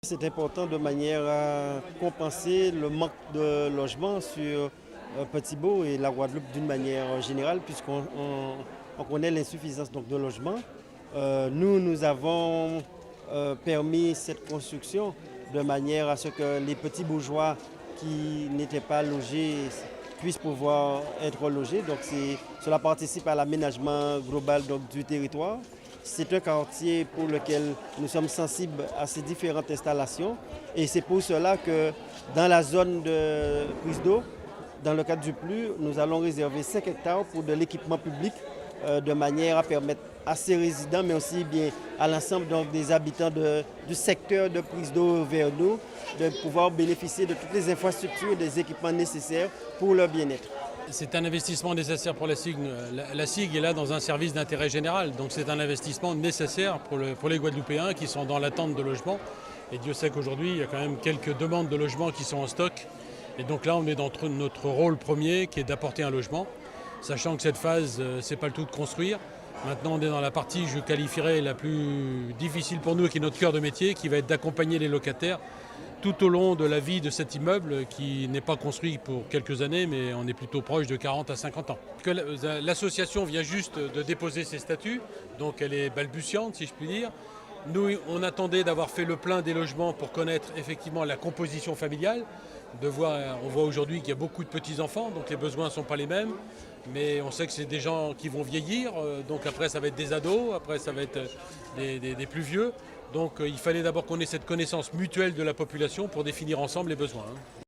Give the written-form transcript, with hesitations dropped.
C'est important de manière à compenser le manque de logement sur Petit-Bot et la Guadeloupe d'une manière générale, puisqu'on connaît l'insuffisance de logement. Nous avons permis cette construction de manière à ce que les petits bourgeois qui n'étaient pas logés puissent pouvoir être logés. Donc cela participe à l'aménagement global du territoire. C'est un quartier pour lequel nous sommes sensibles à ces différentes installations et c'est pour cela que dans la zone de prise d'eau, dans le cadre du PLU, nous allons réserver 5 hectares pour de l'équipement public de manière à permettre à ces résidents, mais aussi bien à l'ensemble des habitants du secteur de prise d'eau vers nous, de pouvoir bénéficier de toutes les infrastructures et des équipements nécessaires pour leur bien-être. C'est un investissement nécessaire pour la SIG. La SIG est là dans un service d'intérêt général, donc c'est un investissement nécessaire pour les Guadeloupéens qui sont dans l'attente de logement. Et Dieu sait qu'aujourd'hui, il y a quand même quelques demandes de logement qui sont en stock. Et donc là, on est dans notre rôle premier qui est d'apporter un logement, sachant que cette phase, c'est pas le tout de construire. Maintenant, on est dans la partie, je qualifierais, la plus difficile pour nous, qui est notre cœur de métier, qui va être d'accompagner les locataires tout au long de la vie de cet immeuble qui n'est pas construit pour quelques années, mais on est plutôt proche de 40 à 50 ans. L'association vient juste de déposer ses statuts, donc elle est balbutiante, si je puis dire. Nous, on attendait d'avoir fait le plein des logements pour connaître effectivement la composition familiale. On voit aujourd'hui qu'il y a beaucoup de petits-enfants, donc les besoins ne sont pas les mêmes. Mais on sait que c'est des gens qui vont vieillir, donc après ça va être des ados, après ça va être des plus vieux. Donc il fallait d'abord qu'on ait cette connaissance mutuelle de la population pour définir ensemble les besoins.